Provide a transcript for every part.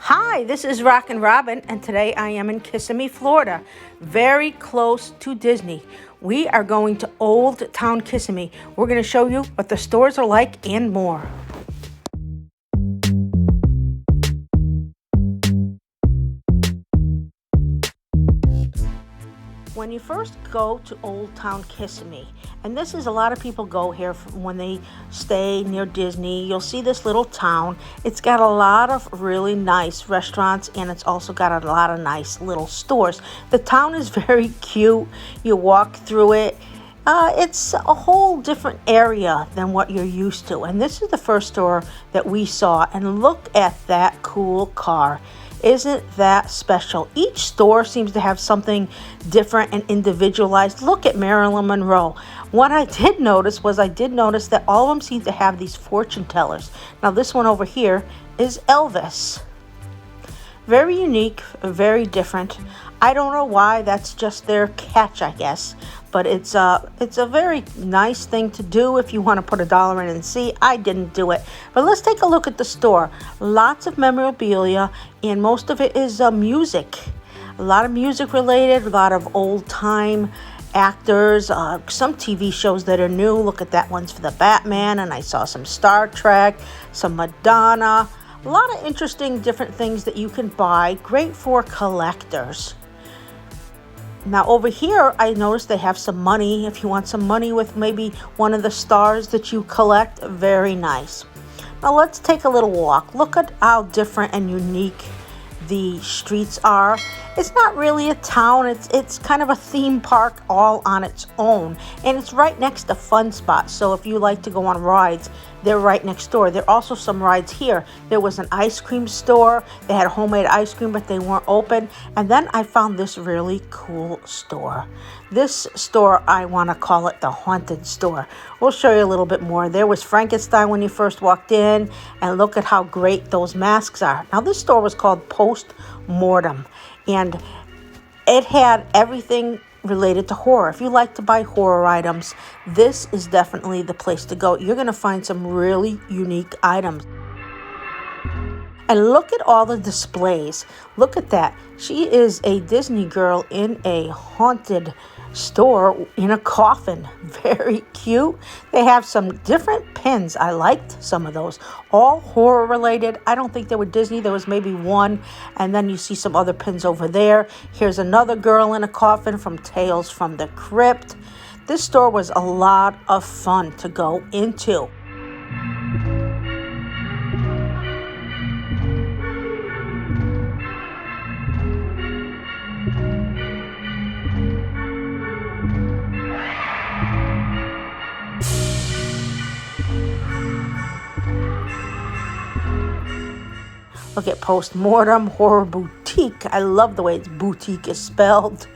Hi, this is Rockin' Robin, and today I am in Kissimmee, Florida, very close to Disney. We are going to Old Town Kissimmee. We're going to show you what the stores are like and more. When you first go to Old Town Kissimmee, and this is a lot of people go here when they stay near Disney, you'll see this little town. It's got a lot of really nice restaurants, and it's also got a lot of nice little stores. The town is very cute. You walk through it. It's a whole different area than what you're used to. And this is the first store that we saw. And look at that cool car. Isn't that special? Each store seems to have something different and individualized. Look at Marilyn Monroe. What I did notice that all of them seem to have these fortune tellers. Now this one over here is Elvis. Very unique, very different. I don't know why, that's just their catch, I guess. But it's a very nice thing to do if you want to put $1 in and see. I didn't do it. But let's take a look at the store. Lots of memorabilia, and most of it is music. A lot of music related, a lot of old time actors, some TV shows that are new. Look at that one's for the Batman, and I saw some Star Trek, some Madonna. A lot of interesting different things that you can buy. Great for collectors. Now over here, I noticed they have some money. If you want some money with maybe one of the stars that you collect, very nice. Now let's take a little walk. Look at how different and unique the streets are. It's not really a town. It's kind of a theme park all on its own. And it's right next to fun spots. So if you like to go on rides, they're right next door. There are also some rides here. There was an ice cream store. They had homemade ice cream, but they weren't open. And then I found this really cool store. This store, I want to call it the haunted store. We'll show you a little bit more. There was Frankenstein when you first walked in. And look at how great those masks are. Now this store was called Post-Mortem. And it had everything related to horror. If you like to buy horror items, this is definitely the place to go. You're going to find some really unique items. And look at all the displays. Look at that. She is a Disney girl in a haunted store in a coffin. Very cute. They have some different pins. I liked some of those. All horror related. I don't think they were Disney. There was maybe one. And then you see some other pins over there. Here's another girl in a coffin from Tales from the Crypt. This store was a lot of fun to go into. Look at Post-Mortem Horror Boutique. I love the way its boutique is spelled.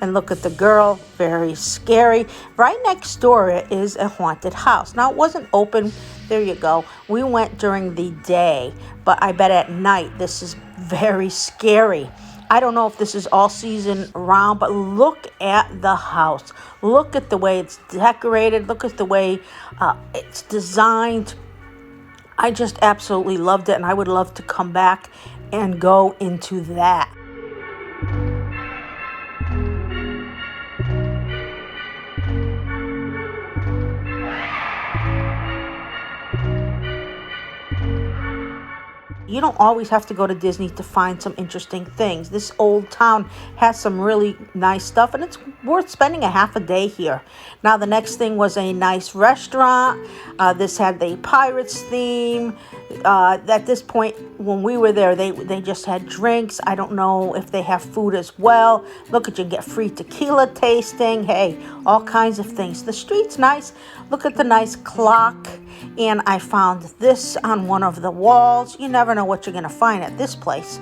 And look at the girl, very scary. Right next door is a haunted house. Now, it wasn't open. There you go. We went during the day, but I bet at night this is very scary. I don't know if this is all season round, but look at the house. Look at the way it's decorated. Look at the way it's designed. I just absolutely loved it, and I would love to come back and go into that. You don't always have to go to Disney to find some interesting things. This old town has some really nice stuff, and it's worth spending a half a day here. Now, the next thing was a nice restaurant. This had the Pirates theme. At this point, when we were there, they just had drinks. I don't know if they have food as well. Look at you, get free tequila tasting. Hey, all kinds of things. The street's nice. Look at the nice clock. And I found this on one of the walls. You never know what you're going to find at this place.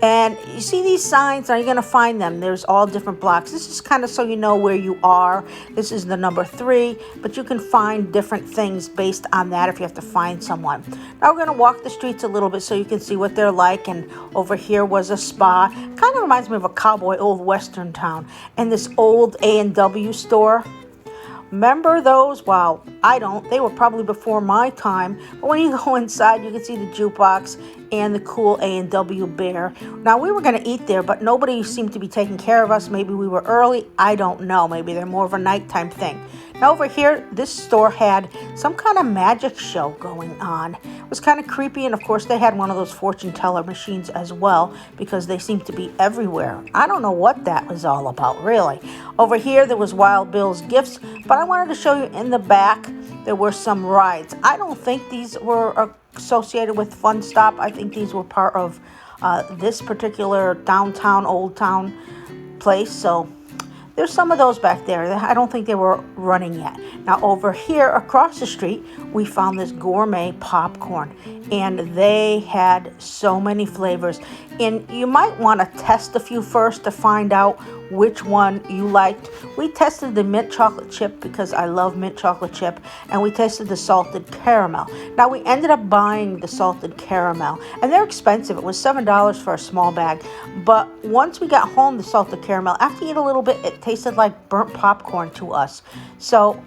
And you see these signs, are you going to find them? There's all different blocks. This is kind of so you know where you are. This is the number 3, but you can find different things based on that if you have to find someone. Now we're going to walk the streets a little bit so you can see what they're like. And over here was a spa. Kind of reminds me of a cowboy old western town. And this old A&W store Remember those? Wow, I don't. They were probably before my time. But when you go inside, you can see the jukebox and the cool A&W bear. Now, we were going to eat there, but nobody seemed to be taking care of us. Maybe we were early. I don't know. Maybe they're more of a nighttime thing. Now, over here, this store had some kind of magic show going on. It was kind of creepy, and of course, they had one of those fortune teller machines as well, because they seem to be everywhere. I don't know what that was all about, really. Over here, there was Wild Bill's Gifts, but I wanted to show you in the back, there were some rides. I don't think these were associated with Fun Stop. I think these were part of this particular downtown, Old Town place, so there's some of those back there. I don't think they were running yet. Now over here across the street, we found this gourmet popcorn, and they had so many flavors. And you might want to test a few first to find out which one you liked. We tested the mint chocolate chip because I love mint chocolate chip, and we tested the salted caramel. Now we ended up buying the salted caramel, and they're expensive. It was $7 for a small bag, but once we got home, the salted caramel, after you eat a little bit, it tasted like burnt popcorn to us. So,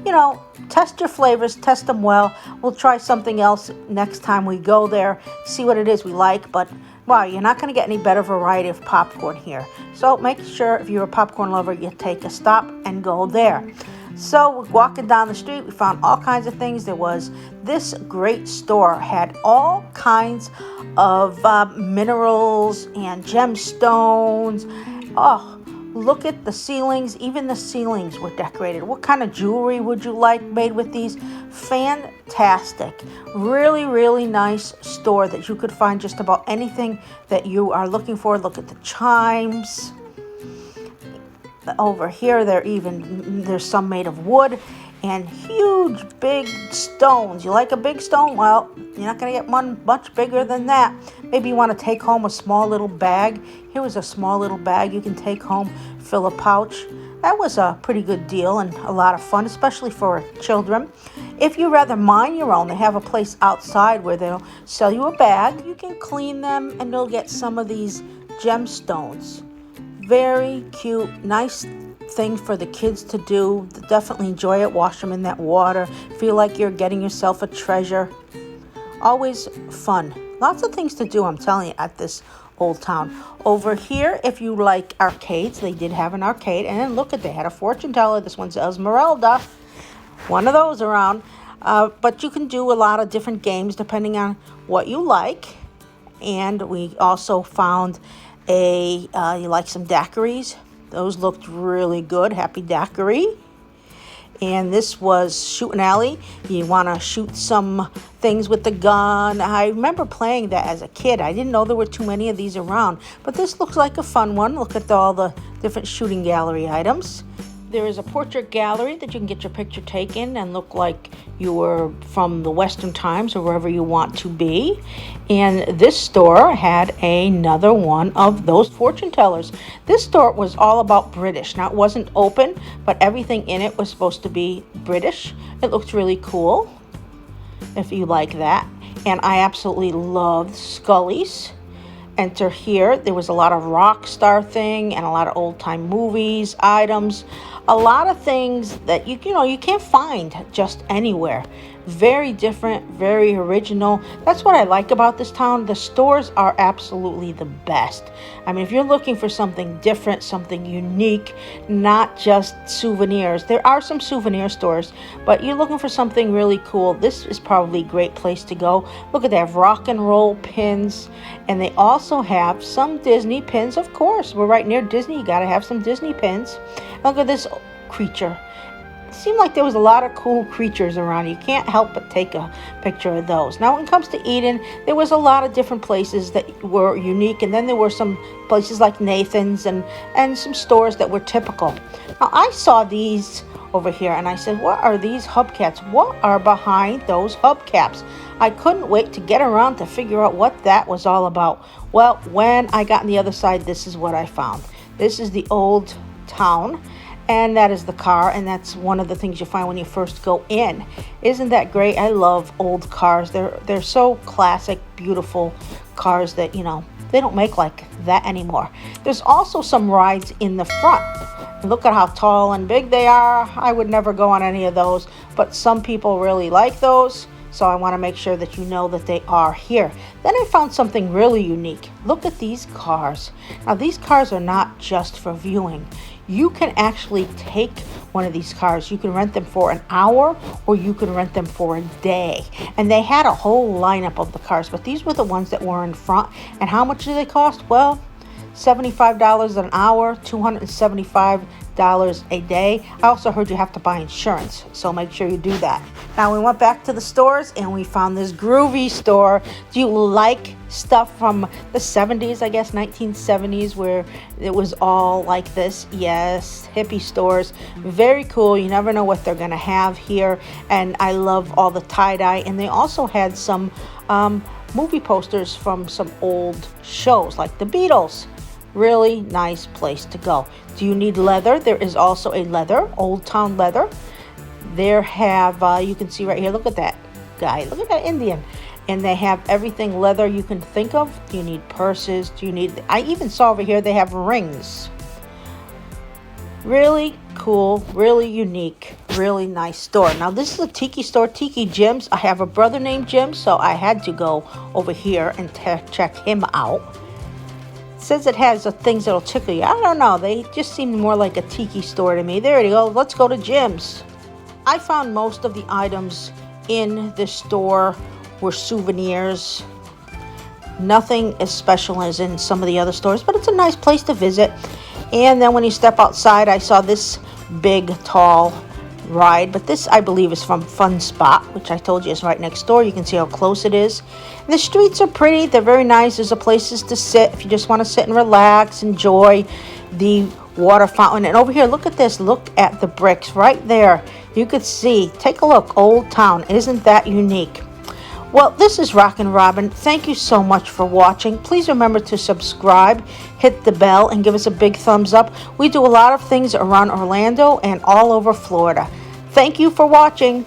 you know, test your flavors, test them well. We'll try something else next time we go there, see what it is we like, but wow, you're not going to get any better variety of popcorn here. So make sure if you're a popcorn lover, you take a stop and go there. So we're walking down the street, we found all kinds of things. There was this great store, had all kinds of minerals and gemstones. Oh, look at the ceilings. Even the ceilings were decorated. What kind of jewelry would you like made with these? Fantastic. Really, really nice store that you could find just about anything that you are looking for. Look at the chimes. Over here, there's some made of wood and huge big stones. You like a big stone? Well, you're not going to get one much bigger than that. Maybe you want to take home a small little bag. Here was a small little bag you can take home, fill a pouch. That was a pretty good deal and a lot of fun, especially for children. If you rather mine your own, they have a place outside where they'll sell you a bag. You can clean them and you'll get some of these gemstones. Very cute, nice thing for the kids to do. Definitely enjoy it. Wash them in that water. Feel like you're getting yourself a treasure. Always fun. Lots of things to do, I'm telling you, at this Old Town. Over here, if you like arcades, they did have an arcade. And then look at, they had a fortune teller. This one's Esmeralda. One of those around. But you can do a lot of different games depending on what you like. And we also found you like some daiquiris. Those looked really good. Happy daiquiri. And this was shoot and alley. You want to shoot some things with the gun. I remember playing that as a kid. I didn't know there were too many of these around. But this looks like a fun one. Look at all the different shooting gallery items. There is a portrait gallery that you can get your picture taken and look like you were from the Western times or wherever you want to be. And this store had another one of those fortune tellers. This store was all about British. Now, it wasn't open, but everything in it was supposed to be British. It looked really cool, if you like that. And I absolutely loved Scully's. Enter here. There was a lot of rock star thing and a lot of old time movies, items, a lot of things that you can't find just anywhere. Very different, very original. That's what I like about this town. The stores are absolutely the best. I mean, if you're looking for something different, something unique, not just souvenirs. There are some souvenir stores, but you're looking for something really cool. This is probably a great place to go. Look at that, rock and roll pins. And they also have some Disney pins, of course. We're right near Disney. You got to have some Disney pins. Look at this creature. It seemed like there was a lot of cool creatures around. You can't help but take a picture of those. Now, when it comes to eating, there was a lot of different places that were unique. And then there were some places like Nathan's and some stores that were typical. Now, I saw these over here and I said, what are these hubcaps? What are behind those hubcaps? I couldn't wait to get around to figure out what that was all about. Well, when I got on the other side, this is what I found. This is the Old Town. And that is the car, and that's one of the things you find when you first go in. Isn't that great? I love old cars. They're so classic, beautiful cars that, they don't make like that anymore. There's also some rides in the front. Look at how tall and big they are. I would never go on any of those, but some people really like those. So I want to make sure that you know that they are here. Then I found something really unique. Look at these cars. Now these cars are not just for viewing. You can actually take one of these cars. You can rent them for an hour or you can rent them for a day. And they had a whole lineup of the cars, but these were the ones that were in front. And how much do they cost? Well, $75 an hour, $275 a day. I also heard you have to buy insurance, so make sure you do that. Now we went back to the stores and we found this Groovy store. Do you like stuff from the 70s, I guess 1970s, where it was all like this? Yes, hippie stores. Very cool. You never know what they're gonna have here. And I love all the tie-dye. And they also had some movie posters from some old shows like the Beatles. Really nice place to go. Do you need leather? There is also a leather, Old Town leather. There have, you can see right here, look at that guy, look at that Indian. And they have everything leather you can think of. Do you need purses? Do you need, I even saw over here they have rings. Really cool, really unique, really nice store. Now this is a Tiki store, Tiki Jim's. I have a brother named Jim, so I had to go over here and check him out. Says it has things that'll tickle you. I don't know. They just seem more like a tiki store to me. There you go. Let's go to Jim's. I found most of the items in this store were souvenirs. Nothing as special as in some of the other stores, but it's a nice place to visit. And then when you step outside, I saw this big, tall ride, but this I believe is from Fun Spot, which I told you is right next door. You can see how close it is. And the streets are pretty. They're very nice. There's places to sit if you just want to sit and relax, enjoy the water fountain. And over here, look at this. Look at the bricks right there. You could see. Take a look. Old Town. Isn't that unique? Well, this is Rockin' Robin. Thank you so much for watching. Please remember to subscribe, hit the bell, and give us a big thumbs up. We do a lot of things around Orlando and all over Florida. Thank you for watching.